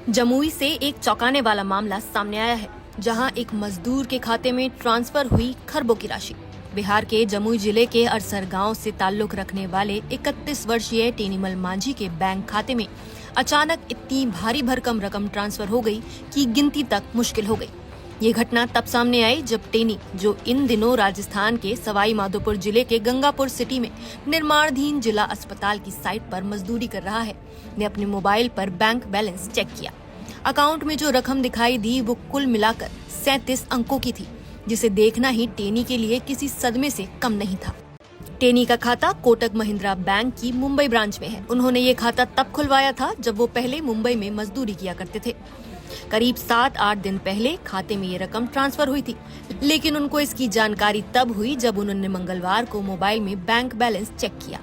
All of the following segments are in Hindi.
जमुई से एक चौंकाने वाला मामला सामने आया है, जहां एक मजदूर के खाते में ट्रांसफर हुई खरबों की राशि। बिहार के जमुई जिले के अरसर गांव से ताल्लुक रखने वाले 31 वर्षीय टेनीमल मांझी के बैंक खाते में अचानक इतनी भारी भरकम रकम ट्रांसफर हो गई कि गिनती तक मुश्किल हो गई। ये घटना तब सामने आई जब टेनी, जो इन दिनों राजस्थान के सवाई माधोपुर जिले के गंगापुर सिटी में निर्माणाधीन जिला अस्पताल की साइट पर मजदूरी कर रहा है, ने अपने मोबाइल पर बैंक बैलेंस चेक किया। अकाउंट में जो रकम दिखाई दी वो कुल मिलाकर 37 अंकों की थी, जिसे देखना ही टेनी के लिए किसी सदमे से कम नहीं था। टेनी का खाता कोटक महिंद्रा बैंक की मुंबई ब्रांच में है। उन्होंने ये खाता तब खुलवाया था जब वो पहले मुंबई में मजदूरी किया करते थे। करीब 7-8 दिन पहले खाते में ये रकम ट्रांसफर हुई थी, लेकिन उनको इसकी जानकारी तब हुई जब उन्होंने मंगलवार को मोबाइल में बैंक बैलेंस चेक किया।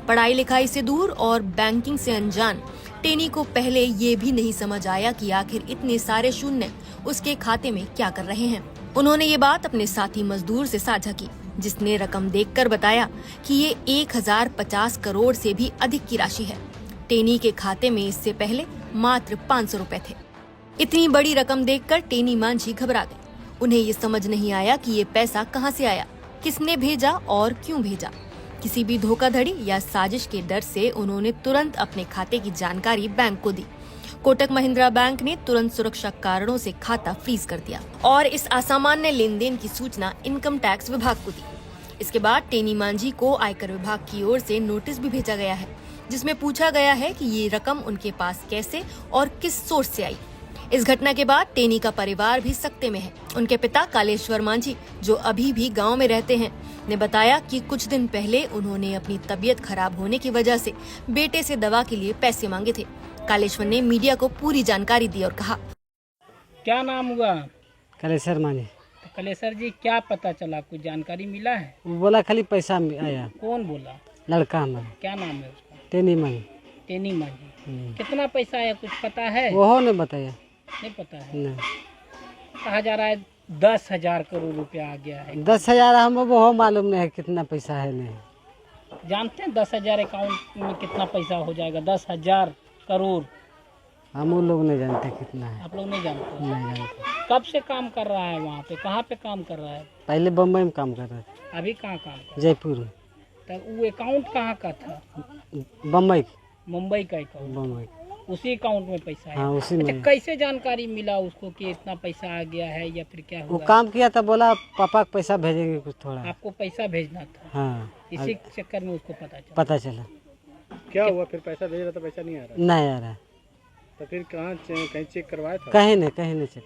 पढ़ाई लिखाई से दूर और बैंकिंग से अनजान टेनी को पहले ये भी नहीं समझ आया कि आखिर इतने सारे शून्य उसके खाते में क्या कर रहे हैं। उन्होंने ये बात अपने साथी मजदूर से साझा की, जिसने रकम देखकर बताया कि ये 1050 करोड़ से भी अधिक की राशि है। टेनी के खाते में इससे पहले मात्र 500 रुपए थे। इतनी बड़ी रकम देखकर टेनी मांझी घबरा गई। उन्हें ये समझ नहीं आया कि ये पैसा कहां से आया, किसने भेजा और क्यों भेजा। किसी भी धोखाधड़ी या साजिश के डर से उन्होंने तुरंत अपने खाते की जानकारी बैंक को दी। कोटक महिंद्रा बैंक ने तुरंत सुरक्षा कारणों से खाता फ्रीज कर दिया और इस असामान्य लेन देन की सूचना इनकम टैक्स विभाग को दी। इसके बाद टेनी मांझी को आयकर विभाग की ओर से नोटिस भी भेजा गया है, जिसमें पूछा गया है कि ये रकम उनके पास कैसे और किस सोर्स से आई। इस घटना के बाद टेनी का परिवार भी सकते में है। उनके पिता कालेश्वर मांझी, जो अभी भी गांव में रहते हैं, ने बताया कि कुछ दिन पहले उन्होंने अपनी तबीयत खराब होने की वजह से बेटे से दवा के लिए पैसे मांगे थे। कालेश्वर ने मीडिया को पूरी जानकारी दी और कहा, क्या नाम हुआ? कालेश्वर मांझी। तो कालेश्वर जी, क्या पता चला, कुछ जानकारी मिला है? वो बोला खाली पैसा आया। कौन बोला? लड़का हमारा। क्या नाम है उसका? टेनी मांझी। टेनी मांझी। कितना पैसा आया, कुछ पता है? वो ने बताया। नहीं पता है। नहीं। कहा जा रहा है 10,000 करोड़ रुपया आ गया है। 10,000 हम वो मालूम नहीं है कितना पैसा है। नहीं जानते हैं 10,000 अकाउंट में कितना पैसा हो जाएगा? 10,000 करोड़। हम वो लोग नहीं जानते कितना है। आप लोग नहीं जानते? नहीं जानते। कब से काम कर रहा है वहाँ पे? कहाँ पे काम कर रहा है? पहले बम्बई में काम कर रहा था। अभी कहाँ काम कर? जयपुर में। तो वो अकाउंट कहाँ का था? बम्बई। मुंबई का अकाउंट। बम्बई। उसी अकाउंट में पैसा है? हाँ, उसी अच्छा, में। कैसे जानकारी मिला उसको कि इतना पैसा आ गया है या फिर क्या वो हुआ? काम किया था, बोला पापा को पैसा भेजेंगे कुछ थोड़ा। आपको पैसा भेजना था? हाँ, इसी चक्कर में उसको पता चला। क्या हुआ फिर? पैसा भेज रहा था, पैसा नहीं आ रहा? नहीं आ रहा। तो फिर कहीं चेक करवाया था? कहीं नहीं चेक।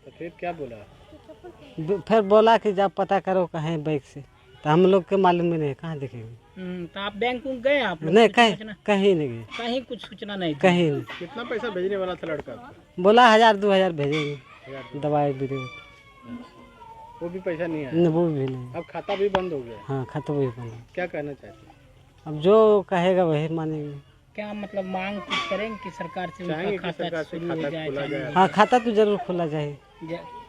तो फिर क्या बोला? फिर बोला कि जब पता करो कहीं बैंक से, तो हम लोग के मालूम में नहीं, कहाँ देखेंगे। तो आप बैंक में गए? आप लोग नहीं, कुछ कहीं सूचना? कहीं नहीं गए। कहीं कुछ सूचना नहीं थी? कहीं नहीं। कितना पैसा भेजने वाला था लड़का आपको? बोला 1000-2000 भेजेंगे, दवाई भी देंगे। वो भी पैसा नहीं आया? नहीं, वो भी नहीं। अब खाता भी बंद हो गया? हाँ, खाता भी बंद। क्या कहना चाहते हैं? अब जो कहेगा वही मानेंगे। क्या मतलब मांग कुछ करेंगे कि सरकार से चाहेंगे उनका कि खाता सरकार से शुरू हो खाता जाए? खोला जाए? हाँ, खाता तो जरूर खुला जाए।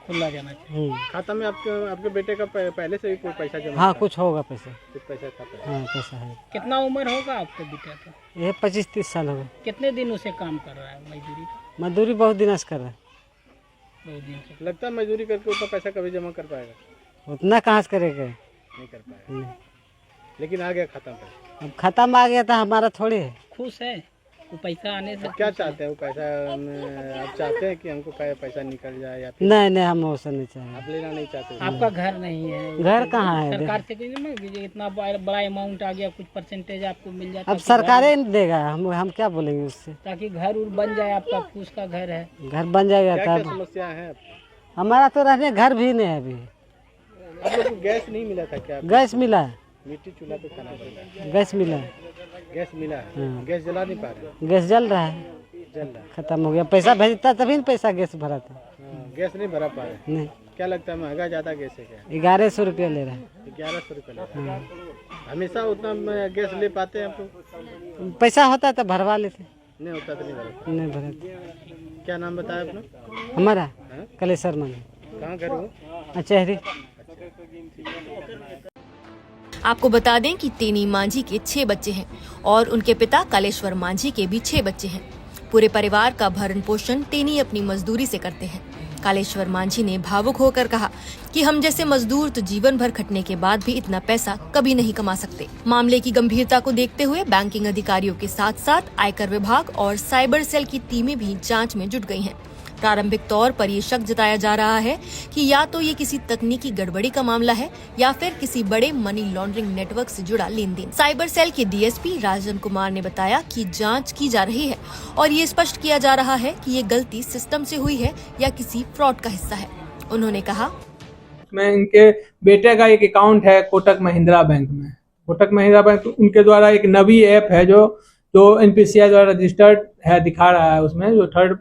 खुला जाना चाहिए। खाता में आपके बेटे का पहले से ही कोई पैसा जमा हाँ, था? कुछ होगा पैसा। कुछ पैसा था पहले? हाँ, पैसा है। कितना उम्र होगा आपके बेटे का? ये 25-30 साल होगा। कितने दिन उसे काम कर रहा है मजदूरी का? मजदूरी बहुत दिन से कर रहा है। बहुत दिन से। लगता है मजदूरी करके उतना पैसा कभी जमा कर पाएगा? उतना कहाँ से करेगा। नहीं कर पाएगा। नहीं। लेकिन आ गया खाता में? अब खाता में आ गया था, हमारा थोड़ी है। खुश है वो पैसा आने से? क्या चाहते हैं? वो पैसा आप चाहते हैं कि हमको पैसा निकल जाए या फिर नहीं, हम वो नहीं चाहेंगे। आप लेना नहीं चाहते? आपका घर नहीं है? घर कहाँ है? सरकार से कोई इतना बड़ा अमाउंट आ गया, कुछ परसेंटेज आपको मिल जाता? अब सरकारें नहीं देगा, हम क्या बोलेंगे उससे। ताकि घर उर बन जाए आपका, फूस का घर है। घर बन जाएगा क्या तब। समस्या है? हमारा तो रहने घर भी नहीं है अभी। आप लोग को गैस नहीं मिला था क्या? गैस मिला है। मिट्टी चूल्हा पे खाना पड़ता है। गैस मिला है। गैस मिला है? हाँ। गैस जला नहीं पा रहे? गैस जल रहा है। जल रहा है। खत्म हो गया। पैसा भेजता तभी न पैसा गैस भरा था। हाँ, गैस नहीं भरा पा रहे? नहीं। क्या लगता है महंगा ज्यादा गैस है क्या? 1100 रुपया ले रहा है। 1100 रुपये ले रहा है। हमेशा उतना गैस ले पाते हैं आप लोग? पैसा होता तो भरवा लेते। नहीं होता तो नहीं भरता? नहीं भरते। क्या नाम बताया अपना? हमारा हाँ? कालेश्वर मांझी। कहाँ घर हो? अचहरी। आपको बता दें कि टेनी मांझी के 6 बच्चे हैं और उनके पिता कालेश्वर मांझी के भी 6 बच्चे हैं। पूरे परिवार का भरण पोषण टेनी अपनी मजदूरी से करते हैं। कालेश्वर मांझी ने भावुक होकर कहा कि हम जैसे मजदूर तो जीवन भर खटने के बाद भी इतना पैसा कभी नहीं कमा सकते। मामले की गंभीरता को देखते हुए बैंकिंग अधिकारियों के साथ साथ आयकर विभाग और साइबर सेल की टीमें भी जांच में जुट गई हैं। प्रारंभिक तौर पर ये शक जताया जा रहा है कि या तो ये किसी तकनीकी गड़बड़ी का मामला है या फिर किसी बड़े मनी लॉन्ड्रिंग नेटवर्क से जुड़ा लेन देन। साइबर सेल के डीएसपी राजन कुमार ने बताया कि जांच की जा रही है और ये स्पष्ट किया जा रहा है कि ये गलती सिस्टम से हुई है या किसी फ्रॉड का हिस्सा है। उन्होंने कहा, मैं इनके बेटे का एक अकाउंट है कोटक महिंद्रा बैंक में। कोटक महिंद्रा बैंक उनके द्वारा एक नवी ऐप है जो एनपीसीआई द्वारा रजिस्टर्ड है, दिखा रहा है उसमें, जो थर्ड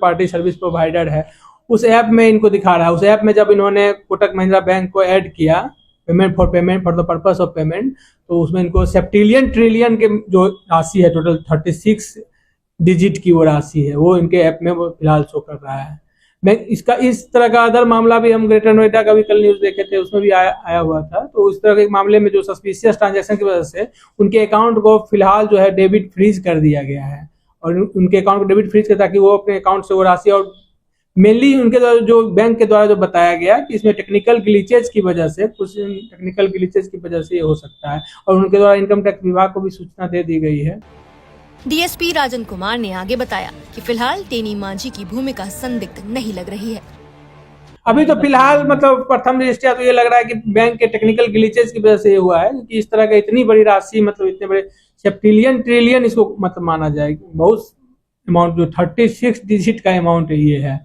पार्टी सर्विस प्रोवाइडर है, उस ऐप में इनको दिखा रहा है। उस ऐप में जब इन्होंने कोटक महिंद्रा बैंक को ऐड किया, payment for the purpose of payment, तो उसमें इनको सेप्टिलियन ट्रिलियन के जो राशि है, टोटल 36 डिजिट की वो राशि है, वो इनके ऐप में वो फिलहाल शो कर रहा है। मैं इसका इस तरह का अदर मामला भी हम ग्रेटर नोएडा का भी कल न्यूज देखे थे, उसमें भी आया हुआ था। तो उस तरह के मामले में जो सस्पिशियस ट्रांजैक्शन की वजह से उनके अकाउंट को फिलहाल जो है डेबिट फ्रीज कर दिया गया है, और उनके अकाउंट को डेबिट फ्रीज कर, ताकि वो अपने अकाउंट से वो राशि, और मेनली उनके द्वारा जो बैंक के द्वारा जो बताया गया कि इसमें टेक्निकल ग्लिचेज की वजह से, कुछ टेक्निकल ग्लिचेज की वजह से ये हो सकता है, और उनके द्वारा इनकम टैक्स विभाग को भी सूचना दे दी गई है। डीएसपी राजन कुमार ने आगे बताया कि फिलहाल टेनी मांझी की भूमिका संदिग्ध नहीं लग रही है। अभी तो फिलहाल मतलब प्रथम दृष्टया तो ये लग रहा है कि बैंक के टेक्निकल ग्लिचेज की वजह से ये हुआ है, क्योंकि इस तरह का इतनी बड़ी राशि, मतलब इतने बड़े सेप्टिलियन ट्रिलियन इसको मतलब माना जाए, बहुत अमाउंट, जो 36 डिजिट का अमाउंट ये है।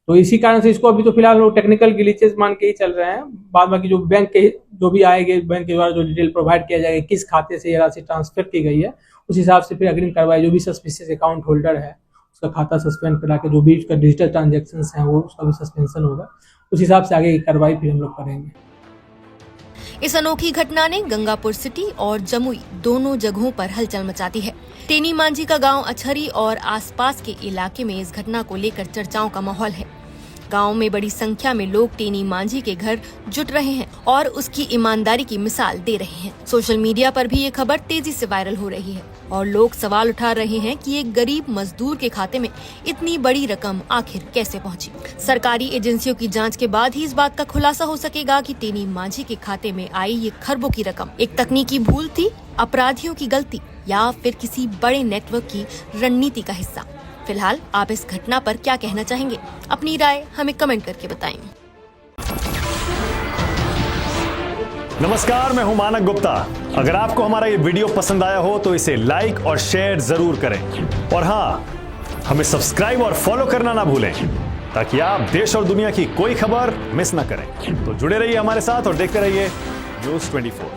तो इसी कारण से इसको अभी तो फिलहाल वो टेक्निकल ग्लिचेज मान के ही चल रहे हैं। बाद बाकी जो बैंक के जो भी आएंगे, बैंक के द्वारा जो डिटेल प्रोवाइड किया जाएगा, किस खाते से ये राशि ट्रांसफर की गई है, उस हिसाब से फिर अग्रिम कार्रवाई, जो भी सस्पिशियस अकाउंट होल्डर है उसका खाता सस्पेंड करा के, जो भी उसका डिजिटल ट्रांजेक्शन है वो उसका भी सस्पेंशन होगा, उस हिसाब से आगे की कार्रवाई फिर हम लोग करेंगे। इस अनोखी घटना ने गंगापुर सिटी और जमुई दोनों जगहों पर हलचल मचा दी है। टेनी मांझी का गांव अछरी और आसपास के इलाके में इस घटना को लेकर चर्चाओं का माहौल है। गांव में बड़ी संख्या में लोग टेनी मांझी के घर जुट रहे हैं और उसकी ईमानदारी की मिसाल दे रहे हैं। सोशल मीडिया पर भी ये खबर तेजी से वायरल हो रही है और लोग सवाल उठा रहे हैं कि एक गरीब मजदूर के खाते में इतनी बड़ी रकम आखिर कैसे पहुंची। सरकारी एजेंसियों की जांच के बाद ही इस बात का खुलासा हो सकेगा कि टेनी मांझी के खाते में आई ये खरबों की रकम एक तकनीकी भूल थी, अपराधियों की गलती, या फिर किसी बड़े नेटवर्क की रणनीति का हिस्सा। फिलहाल आप इस घटना पर क्या कहना चाहेंगे? अपनी राय हमें कमेंट करके बताएं। नमस्कार, मैं हूं मानक गुप्ता। अगर आपको हमारा ये वीडियो पसंद आया हो तो इसे लाइक और शेयर जरूर करें, और हाँ, हमें सब्सक्राइब और फॉलो करना ना भूलें, ताकि आप देश और दुनिया की कोई खबर मिस ना करें। तो जुड़े रहिए हमारे साथ और देखते रहिए न्यूज़ 24।